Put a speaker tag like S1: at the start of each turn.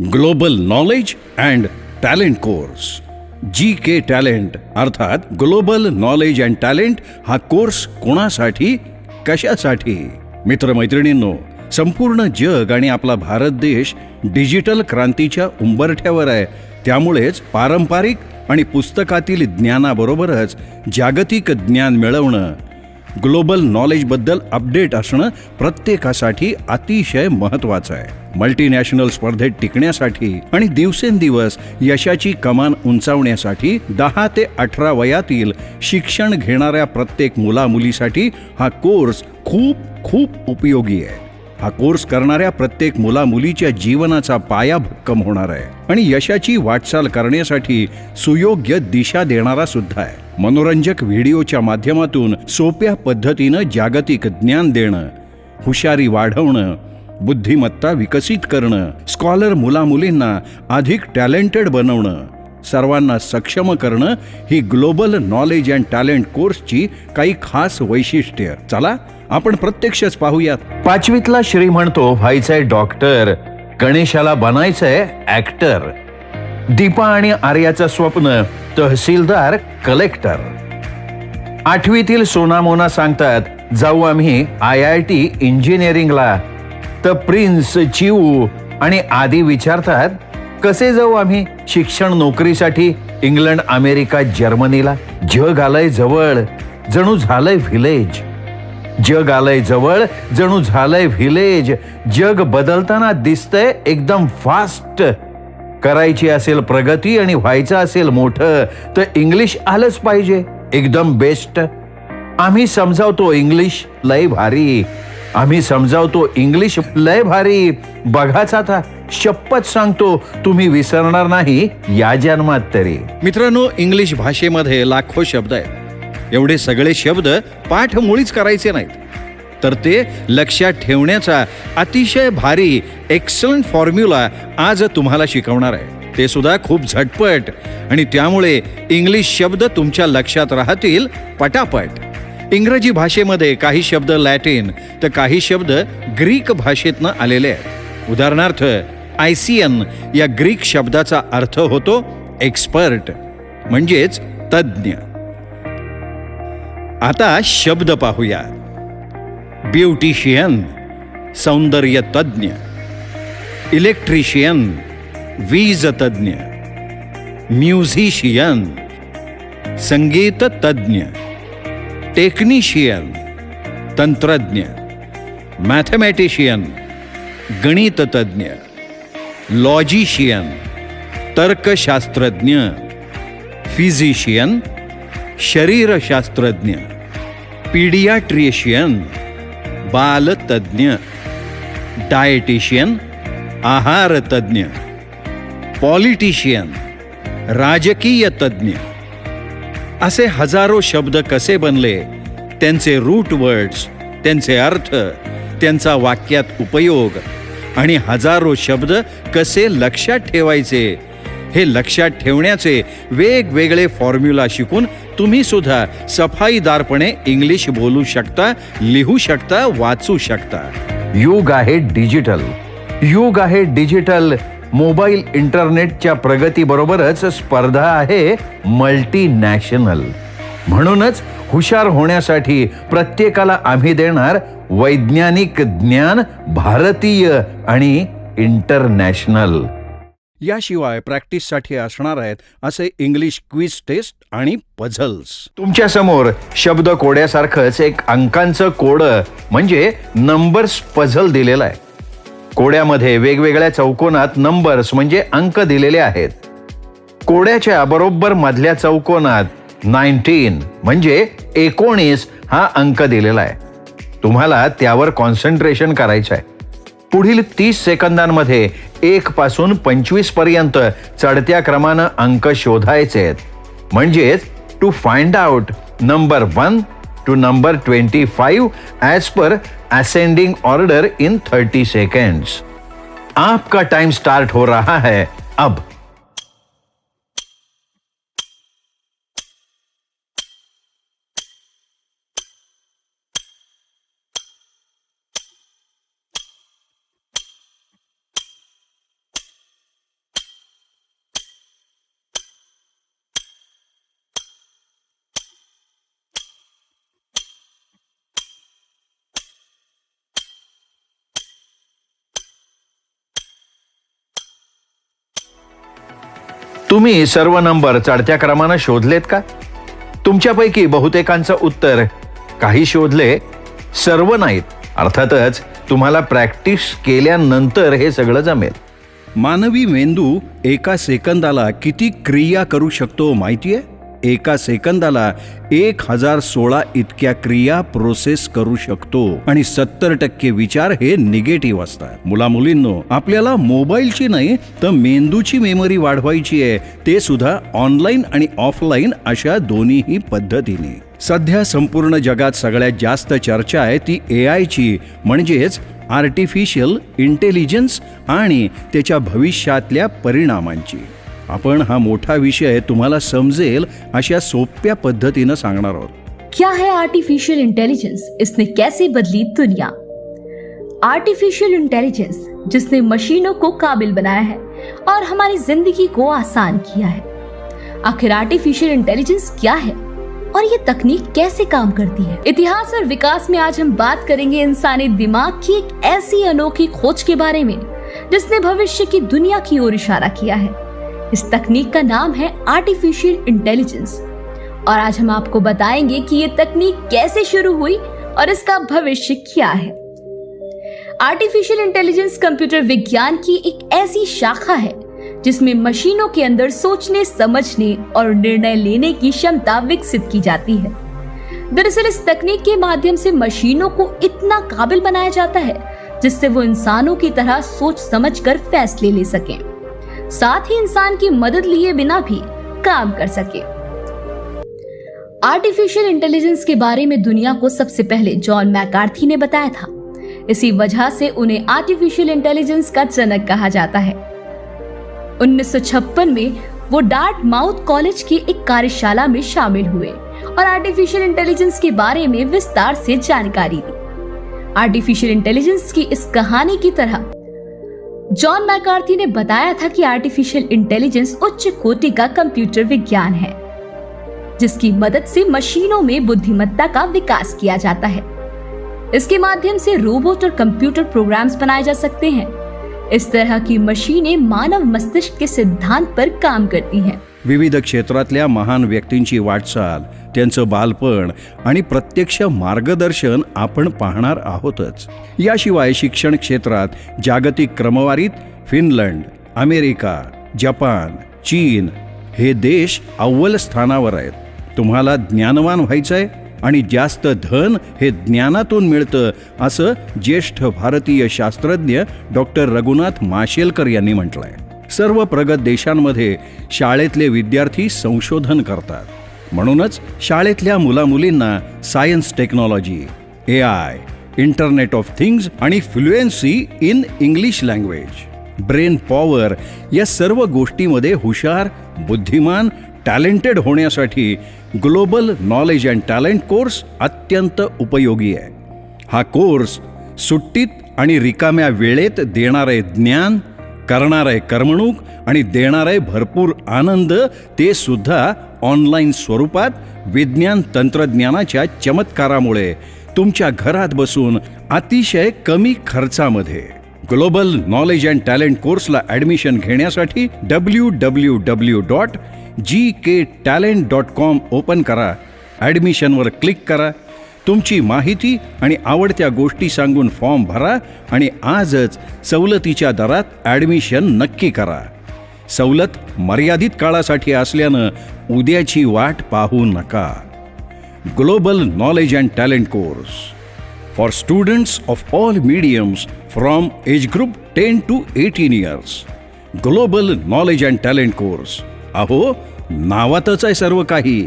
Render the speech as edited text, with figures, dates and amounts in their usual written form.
S1: Global knowledge and talent course GK talent अर्थात global knowledge and talent हा course कोणासाठी कशासाठी? मित्रमैत्रिणींनो, संपूर्ण जग आणि आपला भारत देश डिजिटल क्रांतीच्या उंबरठ्यावर आहे. त्यामुळेच पारंपरिक आणि पुस्तकातील ज्ञानाबरोबरच जागतिक ज्ञान मिळवणं, ग्लोबल नॉलेजबद्दल अपडेट असणं प्रत्येकासाठी अतिशय महत्त्वाचं आहे. मल्टीनॅशनल स्पर्धेत टिकण्यासाठी आणि दिवसेंदिवस यशाची कमान उंचावण्यासाठी 10 ते 18 वयातील शिक्षण घेणाऱ्या प्रत्येक मुलामुलीसाठी हा कोर्स खूप खूप उपयोगी आहे. हा कोर्स करणाऱ्या प्रत्येक मुलामुलीच्या जीवनाचा पाया भक्कम होणार आहे आणि यशाची वाटचाल करण्यासाठी सुयोग्य दिशा देणारा सुद्धा आहे. मनोरंजक व्हिडिओच्या माध्यमातून सोप्या पद्धतीनं जागतिक ज्ञान देणं, हुशारी वाढवणं, बुद्धिमत्ता विकसित करणं, स्कॉलर मुलामुलींना अधिक टॅलेंटेड बनवणं, सर्वांना सक्षम करणं ही ग्लोबल नॉलेज अँड टॅलेंट कोर्सची काही खास वैशिष्ट्य. चला आपण प्रत्यक्षच पाहूयात.
S2: 5वीतला श्री म्हणतो व्हायचंय डॉक्टर, गणेशाला बनायचंय ऍक्टर. दीपा आणि आर्याचं स्वप्न तहसीलदार कलेक्टर. 8वीतील सोना मोना सांगतात जाऊ आम्ही IIT इंजिनिअरिंगला. तर प्रिन्स, चिऊ आणि आदी विचारतात कसे जाऊ आम्ही शिक्षण नोकरीसाठी इंग्लंड, अमेरिका, जर्मनीला. जग आलंय जवळ, जणू झालंय व्हिलेज. जग आलंय जवळ, जणू झालंय व्हिलेज. जग बदलताना दिसतंय एकदम फास्ट. करायची असेल प्रगती आणि व्हायचं असेल मोठं तर इंग्लिश आलंच पाहिजे एकदम बेस्ट. आम्ही समजावतो इंग्लिश लय भारी. आम्ही समजावतो इंग्लिश लय भारी. बघाच आता, शपथ सांगतो तुम्ही विसरणार नाही या जन्मात तरी.
S1: मित्रांनो, इंग्लिश भाषेमध्ये लाखो शब्द आहेत. एवढे सगळे शब्द पाठ मुळीच करायचे नाहीत, तर ते लक्षात ठेवण्याचा अतिशय भारी एक्सलंट फॉर्म्युला आज तुम्हाला शिकवणार आहे. ते सुद्धा खूप झटपट, आणि त्यामुळे इंग्लिश शब्द तुमच्या लक्षात राहतील पटापट. इंग्रजी भाषेमध्ये काही शब्द लॅटिन तर काही शब्द ग्रीक भाषेतनं आलेले आहेत. उदाहरणार्थ ICN या ग्रीक शब्दाचा अर्थ होतो एक्सपर्ट, म्हणजेच तज्ज्ञ. आता शब्द पाहूया. ब्युटिशियन सौंदर्य तज्ञ, इलेक्ट्रिशियन वीज तज्ञ, म्युझिशियन संगीत तज्ञ, टेक्निशियन तंत्रज्ञ, मॅथमॅटिशियन गणित तज्ञ, लॉजिशियन तर्कशास्त्रज्ञ, फिजिशियन शरीरशास्त्रज्ञ, पीडियाट्रिशियन बालतज्ञ, डायटिशियन आहार तज्ञ, पॉलिटिशियन राजकीय तज्ञ. असे हजारो शब्द कसे बनले, त्यांचे रूट वर्ड्स, त्यांचे अर्थ, त्यांचा वाक्यात उपयोग आणि हजारो शब्द कसे लक्षात ठेवायचे, हे लक्षात ठेवण्याचे वेगवेगळे फॉर्म्युला शिकून तुम्ही सुद्धा सफाईदारपणे इंग्लिश बोलू शकता, लिहू शकता, वाचू शकता.
S2: युग आहे डिजिटल. युग आहे डिजिटल. मोबाईल इंटरनेटच्या प्रगतीबरोबरच स्पर्धा आहे मल्टीनॅशनल. म्हणूनच हुशार होण्यासाठी प्रत्येकाला आम्ही देणार वैज्ञानिक ज्ञान, भारतीय आणि इंटरनॅशनल.
S1: याशिवाय प्रॅक्टिससाठी असणार आहेत असे इंग्लिश क्विज टेस्ट आणि पझल्स.
S2: तुमच्या समोर शब्द कोड्यासारखंच एक अंकांचं कोड म्हणजे नंबर्स पझल दिलेलं आहे. कोड्यामध्ये वेगवेगळ्या चौकोनात नंबर्स म्हणजे अंक दिलेले आहेत. कोड्याच्या बरोबर मधल्या चौकोनात 19 म्हणजे 19 हा अंक दिलेला आहे. तुम्हाला त्यावर कॉन्सन्ट्रेशन करायचं आहे. पुढील 30 सेकंदांमध्ये 1 पासून 25 पर्यंत चढत्या क्रमानं अंक शोधायचे आहेत. म्हणजेच to find out number 1 to number 25 as per ascending order in 30 seconds. आपका टाइम स्टार्ट हो रहा है अब. तुम्ही सर्व नंबर चढत्या क्रमानं शोधलेत का? तुमच्यापैकी बहुतेकांचं उत्तर काही शोधले, सर्व नाहीत. अर्थातच तुम्हाला प्रॅक्टिस केल्यानंतर हे सगळं जमेल.
S1: मानवी मेंदू एका सेकंदाला किती क्रिया करू शकतो माहितीये? एका सेकंदाला 1016 इतक्या क्रिया प्रोसेस करू शकतो आणि 70% विचार हे निगेटिव्ह असतात. मुलामुलींनो, आपल्याला मोबाईलची नाही तर मेंदूची मेमरी वाढवायची आहे, ते सुद्धा ऑनलाईन आणि ऑफलाईन अशा दोन्हीही पद्धतीने. सध्या संपूर्ण जगात सगळ्यात जास्त चर्चा आहे ती AIची, म्हणजेच आर्टिफिशियल इंटेलिजन्स आणि त्याच्या भविष्यातल्या परिणामांची. आपण हा मोठा विषय तुम्हाला समजेल अशा सोप्या पद्धतीनं सांगणार आहोत.
S3: क्या है आर्टिफिशियल इंटेलिजेंस, इसने कैसे बदली दुनिया? आर्टिफिशियल इंटेलिजेंस जिसने मशीनों को काबिल बनाया है और हमारी जिंदगी को आसान किया है. आखिर आर्टिफिशियल इंटेलिजेंस क्या है और ये तकनीक कैसे काम करती है? इतिहास और विकास में आज हम बात करेंगे इंसानी दिमाग की एक ऐसी अनोखी खोज के बारे में जिसने भविष्य की दुनिया की ओर इशारा किया है. इस तकनीक का नाम है आर्टिफिशियल इंटेलिजेंस और आज हम आपको बताएंगे कि ये तकनीक कैसे शुरू हुई और इसका भविष्य क्या है. आर्टिफिशियल इंटेलिजेंस कंप्यूटर विज्ञान की एक ऐसी शाखा है जिसमें मशीनों के अंदर सोचने, समझने और निर्णय लेने की क्षमता विकसित की जाती है. दरअसल इस तकनीक के माध्यम से मशीनों को इतना काबिल बनाया जाता है जिससे वो इंसानों की तरह सोच समझकर फैसले ले सकें, साथ ही इंसान की मदद लिए बिना भी काम कर सके. आर्टिफिशियल इंटेलिजेंस के बारे में दुनिया को सबसे पहले जॉन मैकार्थी ने बताया था. इसी वजह से उन्हें आर्टिफिशियल इंटेलिजेंस का जनक कहा जाता है. 1956 में वो डार्टमाउथ कॉलेज की एक कार्यशाला में शामिल हुए और आर्टिफिशियल इंटेलिजेंस के बारे में विस्तार से जानकारी दी. आर्टिफिशियल इंटेलिजेंस की इस कहानी की तरह जॉन मैकार्थी ने बताया था कि आर्टिफिशियल इंटेलिजेंस उच्च कोटि का कंप्यूटर विज्ञान है जिसकी मदद से मशीनों में बुद्धिमत्ता का विकास किया जाता है. इसके माध्यम से रोबोट और कंप्यूटर प्रोग्राम्स बनाए जा सकते हैं. इस तरह की मशीनें मानव मस्तिष्क के सिद्धांत पर काम करती हैं.
S1: विविध क्षेत्रातल्या महान व्यक्तींची वाटचाल, त्यांचं बालपण आणि प्रत्यक्ष मार्गदर्शन आपण पाहणार आहोतच. याशिवाय शिक्षण क्षेत्रात जागतिक क्रमवारीत फिनलंड, अमेरिका, जपान, चीन हे देश अव्वल स्थानावर आहेत. तुम्हाला ज्ञानवान व्हायचंय आणि जास्त धन हे ज्ञानातून मिळतं असं ज्येष्ठ भारतीय शास्त्रज्ञ डॉक्टर रघुनाथ माशेलकर यांनी म्हटलंय. सर्व प्रगत देशांमध्ये शाळेतले विद्यार्थी संशोधन करतात. म्हणूनच शाळेतल्या मुलामुलींना science, technology, AI, internet of things आणि fluency in English language, brain power या सर्व गोष्टीमध्ये हुशार, बुद्धिमान, टॅलेंटेड होण्यासाठी global knowledge and talent course अत्यंत उपयोगी आहे. हा कोर्स सुट्टीत आणि रिकाम्या वेळेत देणारे ज्ञान, करणारे करमणूक आणि देणारे भरपूर आनंद, ते सुद्धा ऑनलाईन स्वरूपात विज्ञान तंत्रज्ञानाच्या चमत्कारामुळे तुमच्या घरात बसून अतिशय कमी खर्चामध्ये. ग्लोबल नॉलेज अँड टॅलेंट कोर्सला ॲडमिशन घेण्यासाठी www.gktalent.com ओपन करा. ॲडमिशनवर क्लिक करा. तुमची माहिती आणि आवडत्या गोष्टी सांगून फॉर्म भरा आणि आजच सवलतीच्या दरात ॲडमिशन नक्की करा. सवलत मर्यादित काळासाठी असल्यानं उद्याची वाट पाहू नका. Global knowledge and talent course for students of all mediums from age group 10 to 18 years. Global knowledge and talent course. अहो, नावातच आहे सर्व काही.